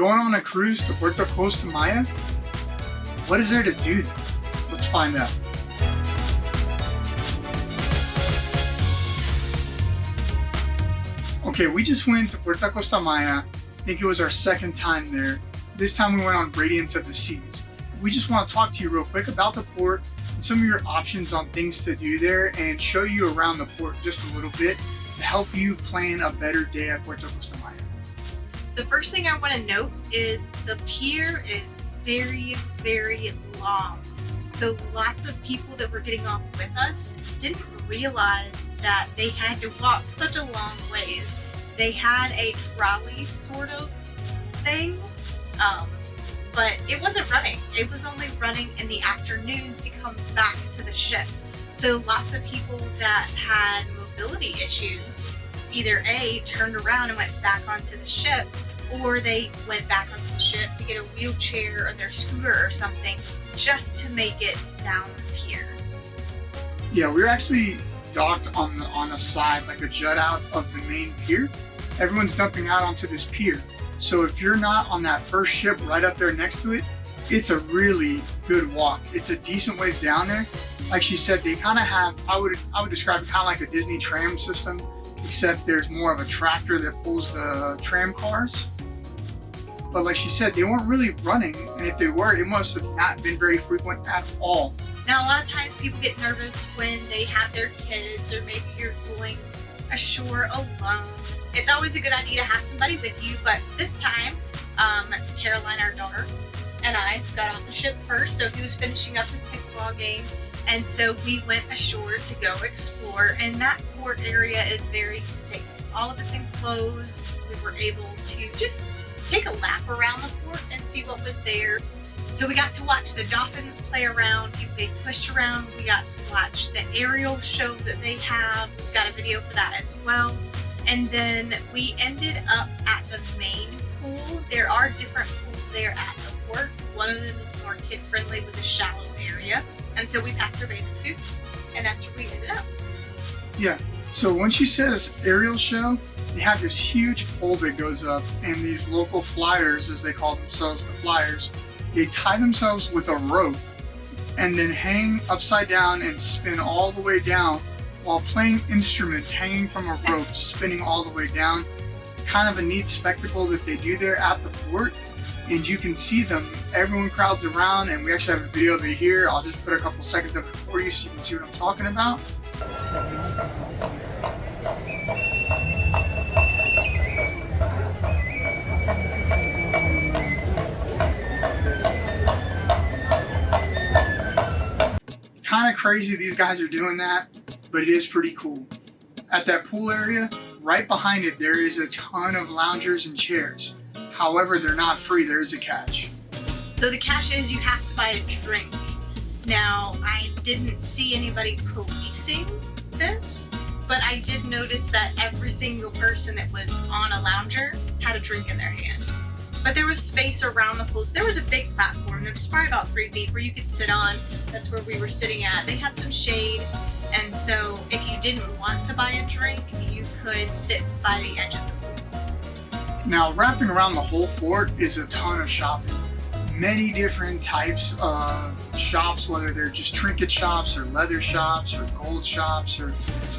Going on a cruise to Puerto Costa Maya? What is there to do there? Let's find out. Okay, we just went to Puerto Costa Maya. I think it was our second time there. This time we went on Radiance of the Seas. We just want to talk to you real quick about the port and some of your options on things to do there and show you around the port just a little bit to help you plan a better day at Puerto Costa Maya. The first thing I want to note is the pier is very, very long. So lots of people that were getting off with us didn't realize that they had to walk such a long ways. They had a trolley sort of thing, but it wasn't running. It was only running in the afternoons to come back to the ship. So lots of people that had mobility issues either A, turned around and went back onto the ship, or they went back onto the ship to get a wheelchair or their scooter or something just to make it down the pier. Yeah, we were actually docked on the side, like a jut out of the main pier. Everyone's dumping out onto this pier. So if you're not on that first ship right up there next to it, it's a really good walk. It's a decent ways down there. Like she said, they kind of have, I would describe it kind of like a Disney tram system, except there's more of a tractor that pulls the tram cars. But like she said, they weren't really running, and if they were, it must have not been very frequent at all. Now, a lot of times people get nervous when they have their kids, or maybe you're going ashore alone. It's always a good idea to have somebody with you, but this time, Caroline, our daughter, and I got off the ship first, so he was finishing up his pickleball game, and so we went ashore to go explore, and that port area is very safe. All of it's enclosed. We were able to just take a lap around the port and see what was there. So we got to watch the dolphins play around. They pushed around. We got to watch the aerial show that they have. We've got a video for that as well. And then we ended up at the main pool. There are different pools there at the port. One of them is more kid friendly with a shallow area. And so we packed our bathing suits, and that's where we ended up. Yeah, so when she says aerial show, they have this huge pole that goes up, and these local flyers, as they call themselves, the flyers, they tie themselves with a rope and then hang upside down and spin all the way down while playing instruments hanging from a rope, spinning all the way down. It's kind of a neat spectacle that they do there at the port, and you can see them. Everyone crowds around, and we actually have a video of it here. I'll just put a couple seconds of it for you so you can see what I'm talking about. Kind of crazy these guys are doing that, but it is pretty cool. At that pool area, right behind it, there is a ton of loungers and chairs. However, they're not free. There is a catch. So the catch is you have to buy a drink. Now, I didn't see anybody policing this, but I did notice that every single person that was on a lounger had a drink in their hand. But there was space around the pool. So there was a big platform. There was probably about 3 feet where you could sit on. That's where we were sitting at. They have some shade. And so if you didn't want to buy a drink, you could sit by the edge of the pool. Now, wrapping around the whole port is a ton of shopping. Many different types of shops, whether they're just trinket shops or leather shops or gold shops or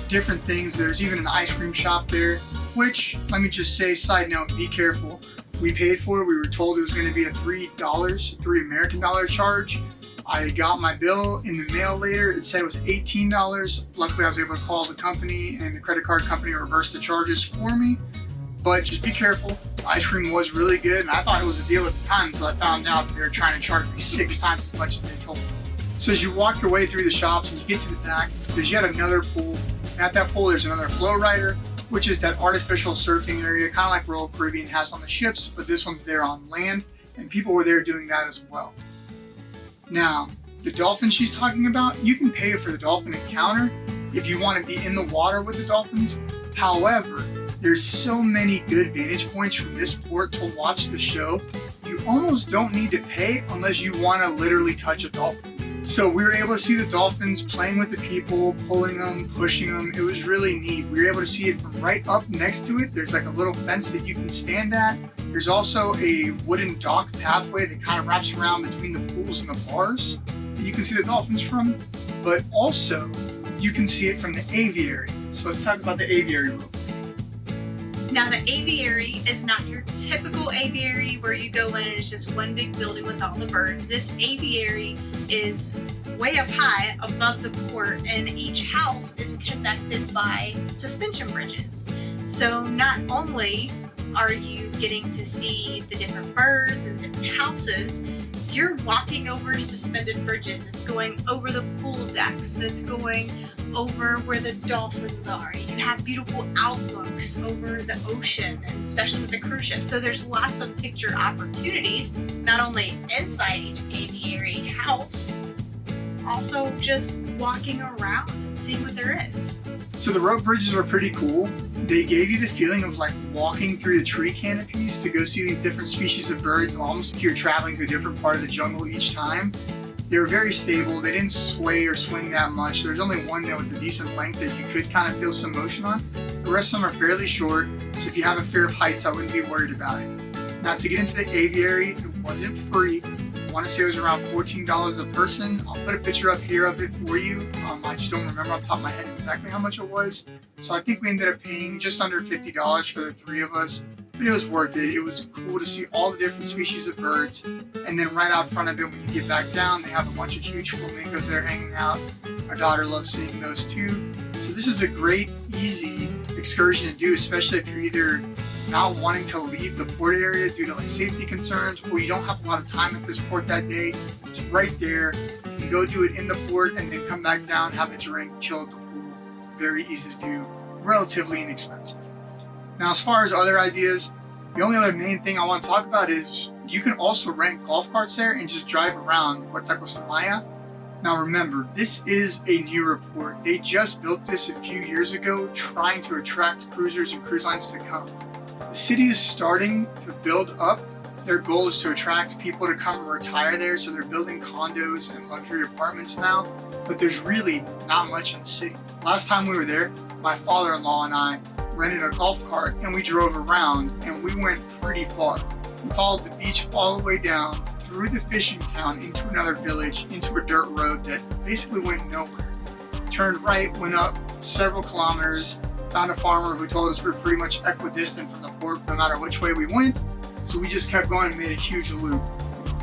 different things. There's even an ice cream shop there, which, let me just say, side note, be careful. We paid for it. We were told it was going to be a $3 American dollar charge. I got my bill in the mail later. It said it was $18. Luckily, I was able to call the company, and the credit card company reversed the charges for me. But just be careful. Ice cream was really good, and I thought it was a deal at the time until I found out they were trying to charge me 6 times as much as they told me. So as you walk your way through the shops and you get to the back, there's yet another pool. And at that pool, there's another flow rider, which is that artificial surfing area, kind of like Royal Caribbean has on the ships, but this one's there on land, and people were there doing that as well. Now, the dolphins she's talking about, you can pay for the dolphin encounter if you want to be in the water with the dolphins. However, there's so many good vantage points from this port to watch the show, you almost don't need to pay unless you want to literally touch a dolphin. So we were able to see the dolphins playing with the people, pulling them, pushing them. It was really neat. We were able to see it from right up next to it. There's like a little fence that you can stand at, There's also a wooden dock pathway that kind of wraps around between the pools and the bars that you can see the dolphins from, but also you can see it from the aviary. So let's talk about the aviary real quick. Now the aviary is not your typical aviary where you go in and it's just one big building with all the birds. This aviary is way up high above the port, and each house is connected by suspension bridges. So not only are you getting to see the different birds and different houses, you're walking over suspended bridges. It's going over the pool decks. That's going over where the dolphins are. You have beautiful outlooks over the ocean, and especially with the cruise ship. So there's lots of picture opportunities, not only inside each aviary house, also just walking around and seeing what there is. So the rope bridges were pretty cool. They gave you the feeling of like walking through the tree canopies to go see these different species of birds, almost like you're traveling to a different part of the jungle each time. They were very stable. They didn't sway or swing that much. There's only one that was a decent length that you could kind of feel some motion on. The rest of them are fairly short, so if you have a fear of heights, I wouldn't be worried about it. Now, to get into the aviary, it wasn't free. I want to say it was around $14 a person. I'll put a picture up here of it for you. I just don't remember off the top of my head exactly how much it was. So I think we ended up paying just under $50 for the three of us. But it was worth it. It was cool to see all the different species of birds. And then right out front of it, when you get back down, they have a bunch of huge flamingos there hanging out. Our daughter loves seeing those too. So this is a great, easy excursion to do, especially if you're either not wanting to leave the port area due to like safety concerns, or you don't have a lot of time at this port that day. It's right there. You can go do it in the port and then come back down, have a drink, chill at the pool. Very easy to do, relatively inexpensive. Now, as far as other ideas, the only other main thing I want to talk about is you can also rent golf carts there and just drive around Costa Maya. Now remember, this is a newer port. They just built this a few years ago, trying to attract cruisers and cruise lines to come. The city is starting to build up. Their goal is to attract people to come and retire there, so they're building condos and luxury apartments now, but there's really not much in the city. Last time we were there, my father-in-law and I rented a golf cart and we drove around, and we went pretty far. We followed the beach all the way down through the fishing town into another village, into a dirt road that basically went nowhere. Turned right, went up several kilometers, found a farmer who told us we're pretty much equidistant from the port no matter which way we went. So we just kept going and made a huge loop.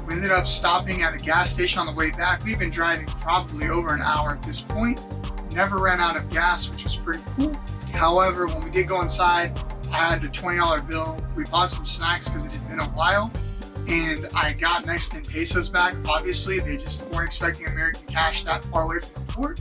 We ended up stopping at a gas station on the way back. We've been driving probably over an hour at this point. Never ran out of gas, which was pretty cool. However, when we did go inside, I had a $20 bill. We bought some snacks because it had been a while. And I got Mexican pesos back. Obviously, they just weren't expecting American cash that far away from the port.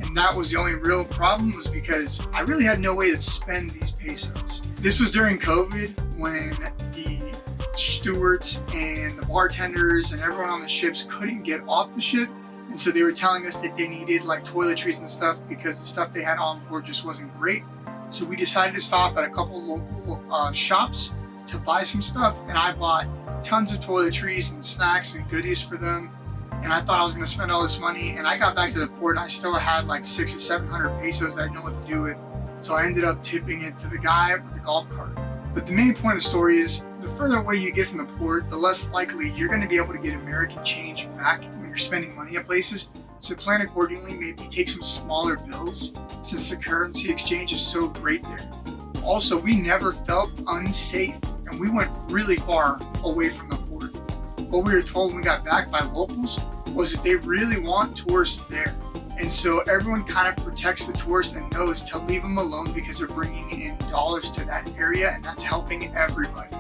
And that was the only real problem, was because I really had no way to spend these pesos. This was during COVID, when the stewards and the bartenders and everyone on the ships couldn't get off the ship. And so they were telling us that they needed like toiletries and stuff because the stuff they had on board just wasn't great. So we decided to stop at a couple local shops to buy some stuff. And I bought tons of toiletries and snacks and goodies for them. And I thought I was going to spend all this money, and I got back to the port and I still had like 600 or 700 pesos that I didn't know what to do with. So I ended up tipping it to the guy with the golf cart. But the main point of the story is, the further away you get from the port, the less likely you're going to be able to get American change back when you're spending money at places. So plan accordingly, maybe take some smaller bills since the currency exchange is so great there. Also, we never felt unsafe, and we went really far away from the port. What we were told when we got back by locals was that they really want tourists there. And so everyone kind of protects the tourists and knows to leave them alone because they're bringing in dollars to that area, and that's helping everybody.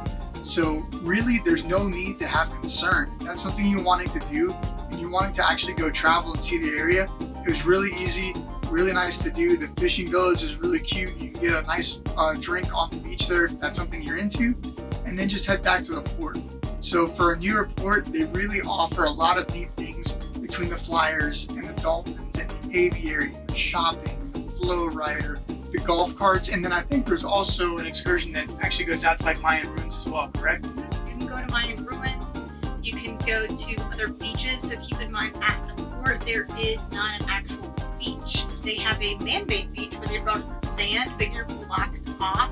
So really, there's no need to have concern. If that's something you wanted to do and you wanted to actually go travel and see the area, it was really easy, really nice to do. The fishing village is really cute. You can get a nice drink off the beach there if that's something you're into, and then just head back to the port. So for a newer port, they really offer a lot of neat things between the flyers and the dolphins and the aviary, the shopping, the flow rider, the golf carts, and then I think there's also an excursion that actually goes out to like Mayan ruins as well, correct? You can go to Mayan ruins. You can go to other beaches. So keep in mind, at the port, there is not an actual beach. They have a man-made beach where they brought in the sand, but you're blocked off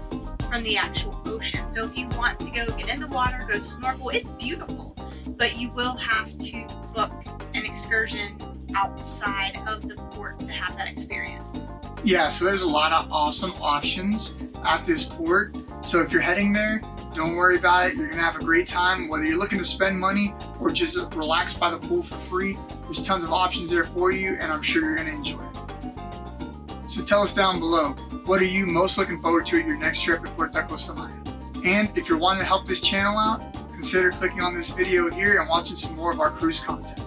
from the actual ocean. ocean. So if you want to go get in the water, go snorkel, it's beautiful, but you will have to book an excursion outside of the port to have that experience. Yeah, so there's a lot of awesome options at this port. So if you're heading there, don't worry about it. You're gonna have a great time. Whether you're looking to spend money or just relax by the pool for free, there's tons of options there for you, and I'm sure you're gonna enjoy it. So tell us down below, what are you most looking forward to at your next trip at Puerto Costa Maya? And if you're wanting to help this channel out, consider clicking on this video here and watching some more of our cruise content.